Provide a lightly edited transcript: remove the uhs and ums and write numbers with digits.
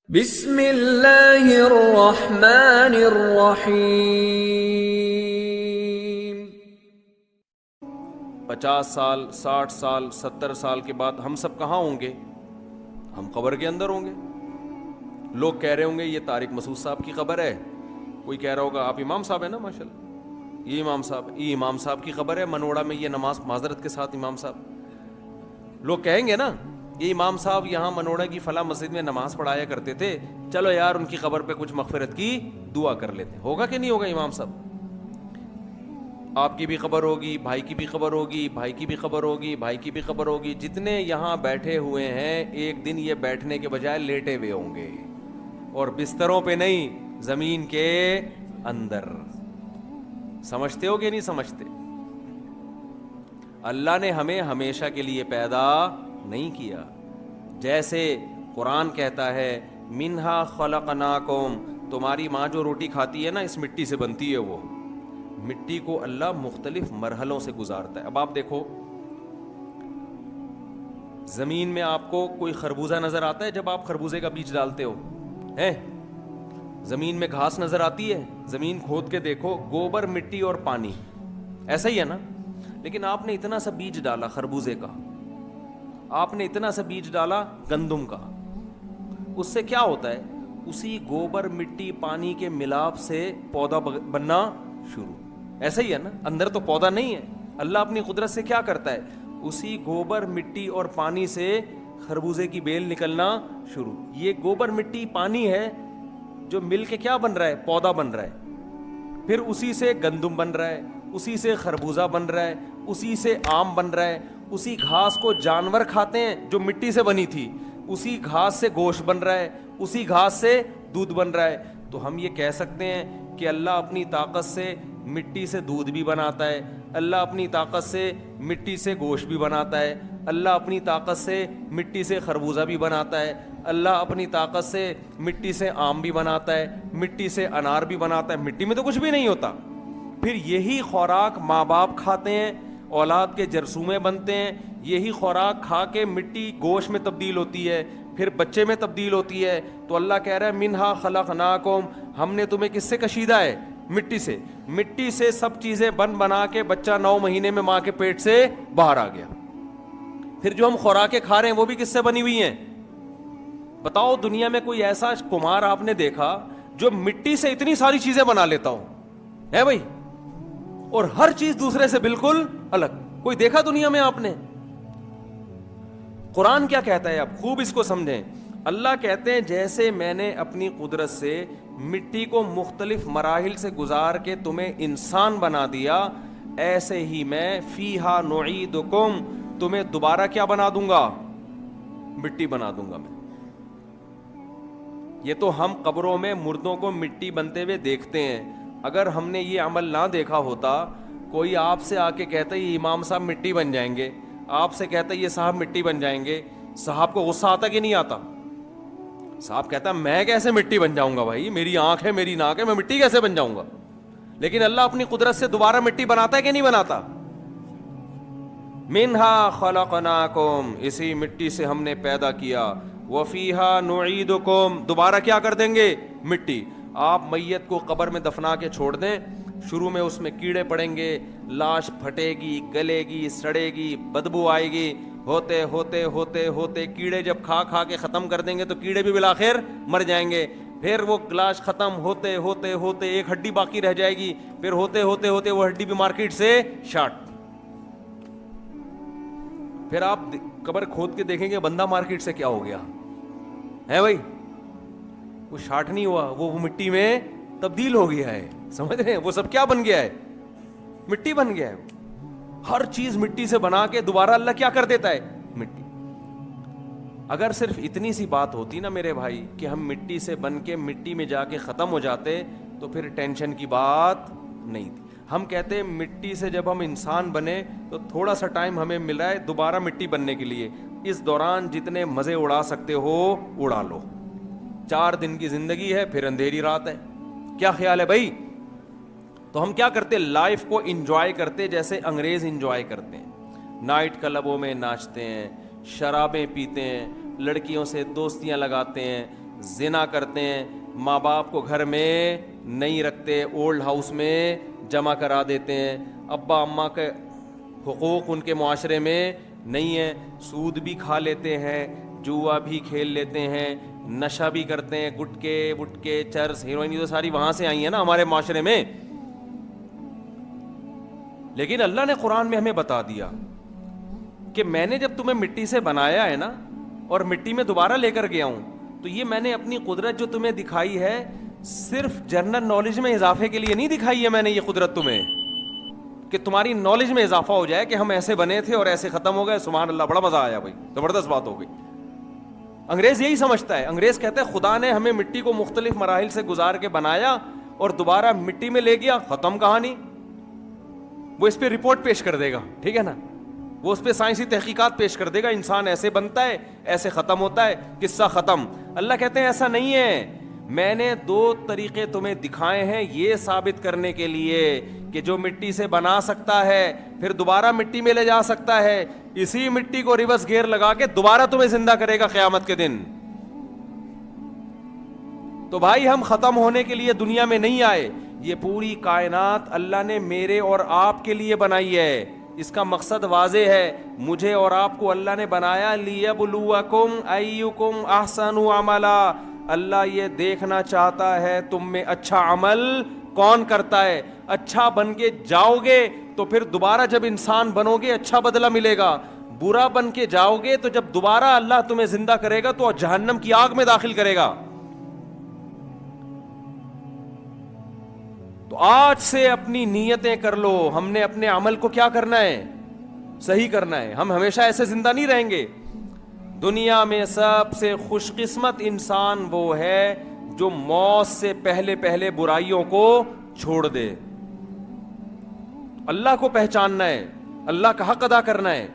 بسم اللہ الرحمن الرحیم۔ 50 سال 60 سال 70 سال کے بعد ہم سب کہاں ہوں گے؟ ہم قبر کے اندر ہوں گے۔ لوگ کہہ رہے ہوں گے یہ طارق مسعود صاحب کی قبر ہے، کوئی کہہ رہا ہوگا آپ امام صاحب ہیں نا ماشاءاللہ، یہ امام صاحب کی قبر ہے منوڑا میں، یہ نماز معذرت کے ساتھ امام صاحب، لوگ کہیں گے نا یہ امام صاحب یہاں منوڑا کی فلاں مسجد میں نماز پڑھایا کرتے تھے، چلو یار ان کی قبر پہ کچھ مغفرت کی دعا کر لیتے ہیں۔ ہوگا کہ نہیں ہوگا؟ امام صاحب آپ کی بھی خبر ہوگی، بھائی کی بھی خبر ہوگی، بھائی کی بھی خبر ہوگی، بھائی کی بھی خبر ہوگی، جتنے یہاں بیٹھے ہوئے ہیں ایک دن یہ بیٹھنے کے بجائے لیٹے ہوئے ہوں گے، اور بستروں پہ نہیں، زمین کے اندر۔ سمجھتے ہو کہ نہیں سمجھتے؟ اللہ نے ہمیں ہمیشہ کے لیے پیدا نہیں کیا، جیسے قرآن کہتا ہے منہا خلقناکم، تمہاری ماں جو روٹی کھاتی ہے نا اس مٹی سے بنتی ہے، وہ مٹی کو اللہ مختلف مرحلوں سے گزارتا ہے۔ اب آپ دیکھو زمین میں آپ کو کوئی خربوزہ نظر آتا ہے جب آپ خربوزے کا بیج ڈالتے ہو ہیں؟ زمین میں گھاس نظر آتی ہے؟ زمین کھود کے دیکھو، گوبر مٹی اور پانی، ایسا ہی ہے نا؟ لیکن آپ نے اتنا سا بیج ڈالا خربوزے کا، آپ نے اتنا سا بیج ڈالا گندم کا، اس سے کیا ہوتا ہے؟ اسی گوبر مٹی پانی کے ملاپ سے پودا بننا شروع، ایسا ہی ہے نا؟ اندر تو پودا نہیں ہے، اللہ اپنی قدرت سے کیا کرتا ہے؟ اسی گوبر مٹی اور پانی سے خربوزے کی بیل نکلنا شروع۔ یہ گوبر مٹی پانی ہے جو مل کے کیا بن رہا ہے؟ پودا بن رہا ہے، پھر اسی سے گندم بن رہا ہے، اسی سے خربوزہ بن رہا ہے، اسی سے آم بن رہا ہے، اسی گھاس کو جانور کھاتے ہیں جو مٹی سے بنی تھی، اسی گھاس سے گوشت بن رہا ہے، اسی گھاس سے دودھ بن رہا ہے۔ تو ہم یہ کہہ سکتے ہیں کہ اللہ اپنی طاقت سے مٹی سے دودھ بھی بناتا ہے، اللہ اپنی طاقت سے مٹی سے گوشت بھی بناتا ہے، اللہ اپنی طاقت سے مٹی سے خربوزہ بھی بناتا ہے، اللہ اپنی طاقت سے مٹی سے آم بھی بناتا ہے، مٹی سے انار بھی بناتا ہے۔ مٹی میں تو کچھ بھی نہیں ہوتا، پھر یہی خوراک ماں باپ کھاتے ہیں، اولاد کے جرثومے بنتے ہیں، یہی خوراک کھا کے مٹی گوشت میں تبدیل ہوتی ہے، پھر بچے میں تبدیل ہوتی ہے۔ تو اللہ کہہ رہا ہے منہا خلقناکم، ہم نے تمہیں کس سے کشیدہ ہے؟ مٹی سے۔ مٹی سے سب چیزیں بنا کے بچہ 9 مہینے میں ماں کے پیٹ سے باہر آ گیا۔ پھر جو ہم خوراکیں کھا رہے ہیں وہ بھی کس سے بنی ہوئی ہیں؟ بتاؤ دنیا میں کوئی ایسا کمار آپ نے دیکھا جو مٹی سے اتنی ساری چیزیں بنا لیتا ہو؟ ہے بھائی؟ اور ہر چیز دوسرے سے بالکل الگ، کوئی دیکھا دنیا میں آپ نے؟ قرآن کیا کہتا ہے؟ آپ خوب اس کو سمجھیں۔ اللہ کہتے ہیں جیسے میں نے اپنی قدرت سے مٹی کو مختلف مراحل سے گزار کے تمہیں انسان بنا دیا، ایسے ہی میں فیہا نعیدکم، تمہیں دوبارہ کیا بنا دوں گا؟ مٹی بنا دوں گا میں۔ یہ تو ہم قبروں میں مردوں کو مٹی بنتے ہوئے دیکھتے ہیں، اگر ہم نے یہ عمل نہ دیکھا ہوتا، کوئی آپ سے آ کے کہتا ہے یہ امام صاحب مٹی بن جائیں گے، آپ سے کہتا ہے یہ صاحب مٹی بن جائیں گے، صاحب کو غصہ آتا کہ نہیں آتا؟ صاحب کہتا ہے میں کیسے مٹی بن جاؤں گا بھائی، میری آنکھ ہے میری ناک ہے، میں مٹی کیسے بن جاؤں گا؟ لیکن اللہ اپنی قدرت سے دوبارہ مٹی بناتا ہے کہ نہیں بناتا؟ منہا خلقناکم، اسی مٹی سے ہم نے پیدا کیا، وفیہا نعیدکم، دوبارہ کیا کر دیں گے؟ مٹی۔ آپ میت کو قبر میں دفنا کے چھوڑ دیں، شروع میں اس میں کیڑے پڑیں گے، لاش پھٹے گی، گلے گی، سڑے گی، بدبو آئے گی، ہوتے ہوتے ہوتے ہوتے کیڑے جب کھا کے ختم کر دیں گے تو کیڑے بھی بالآخر مر جائیں گے، پھر وہ لاش ختم ہوتے ہوتے ہوتے ایک ہڈی باقی رہ جائے گی، پھر ہوتے ہوتے ہوتے وہ ہڈی بھی مارکیٹ سے شارٹ، پھر آپ قبر کھود کے دیکھیں گے بندہ مارکیٹ سے کیا ہو گیا ہے بھائی؟ وہ شارٹ نہیں ہوا، وہ مٹی میں تبدیل ہو گیا ہے۔ سمجھ رہے ہیں؟ وہ سب کیا بن گیا ہے؟ مٹی بن گیا ہے۔ ہر چیز مٹی سے بنا کے دوبارہ اللہ کیا کر دیتا ہے؟ مٹی۔ اگر صرف اتنی سی بات ہوتی نا میرے بھائی کہ ہم مٹی سے بن کے مٹی میں جا کے ختم ہو جاتے تو پھر ٹینشن کی بات نہیں تھی۔ ہم کہتے ہیں مٹی سے جب ہم انسان بنے تو تھوڑا سا ٹائم ہمیں ملا ہے دوبارہ مٹی بننے کے لیے، اس دوران جتنے مزے اڑا سکتے ہو اڑا لو، 4 دن کی زندگی ہے پھر اندھیری رات ہے۔ کیا خیال ہے بھائی؟ تو ہم کیا کرتے؟ لائف کو انجوائے کرتے جیسے انگریز انجوائے کرتے ہیں، نائٹ کلبوں میں ناچتے ہیں، شرابیں پیتے ہیں، لڑکیوں سے دوستیاں لگاتے ہیں، زنا کرتے ہیں, ماں باپ کو گھر میں نہیں رکھتے, اولڈ ہاؤس میں جمع کرا دیتے ہیں, ابا اماں کے حقوق ان کے معاشرے میں نہیں ہے, سود بھی کھا لیتے ہیں, جوا بھی کھیل لیتے ہیں, نشہ بھی کرتے ہیں, گٹکے وٹکے چرس ہیروئن, یہ تو ساری وہاں سے آئی ہیں نا ہمارے معاشرے میں. لیکن اللہ نے قرآن میں ہمیں بتا دیا کہ میں نے جب تمہیں مٹی سے بنایا ہے نا اور مٹی میں دوبارہ لے کر گیا ہوں, تو یہ میں نے اپنی قدرت جو تمہیں دکھائی ہے صرف جنرل نالج میں اضافے کے لیے نہیں دکھائی ہے میں نے یہ قدرت تمہیں, کہ تمہاری نالج میں اضافہ ہو جائے کہ ہم ایسے بنے تھے اور ایسے ختم ہو گئے. سبحان اللہ, بڑا مزہ آیا بھائی, زبردست بات ہو گئی. انگریز یہی سمجھتا ہے, انگریز کہتا ہے خدا نے ہمیں مٹی کو مختلف مراحل سے گزار کے بنایا اور دوبارہ مٹی میں لے گیا, ختم کہانی. وہ اس پہ رپورٹ پیش کر دے گا, ٹھیک ہے نا, وہ اس پہ سائنسی تحقیقات پیش کر دے گا, انسان ایسے بنتا ہے ایسے ختم ہوتا ہے, قصہ ختم. اللہ کہتے ہیں ایسا نہیں ہے, میں نے 2 طریقے تمہیں دکھائے ہیں یہ ثابت کرنے کے لیے کہ جو مٹی سے بنا سکتا ہے پھر دوبارہ مٹی میں لے جا سکتا ہے, اسی مٹی کو ریورس گیئر لگا کے دوبارہ تمہیں زندہ کرے گا قیامت کے دن. تو بھائی ہم ختم ہونے کے لیے دنیا میں نہیں آئے, یہ پوری کائنات اللہ نے میرے اور آپ کے لیے بنائی ہے. اس کا مقصد واضح ہے, مجھے اور آپ کو اللہ نے بنایا لیبلوکم ایکم احسن عملا. اللہ یہ دیکھنا چاہتا ہے تم میں اچھا عمل کون کرتا ہے. اچھا بن کے جاؤ گے تو پھر دوبارہ جب انسان بنو گے اچھا بدلہ ملے گا, برا بن کے جاؤ گے تو جب دوبارہ اللہ تمہیں زندہ کرے گا تو جہنم کی آگ میں داخل کرے گا. تو آج سے اپنی نیتیں کر لو, ہم نے اپنے عمل کو کیا کرنا ہے, صحیح کرنا ہے. ہم ہمیشہ ایسے زندہ نہیں رہیں گے. دنیا میں سب سے خوش قسمت انسان وہ ہے جو موت سے پہلے پہلے برائیوں کو چھوڑ دے. اللہ کو پہچاننا ہے, اللہ کا حق ادا کرنا ہے.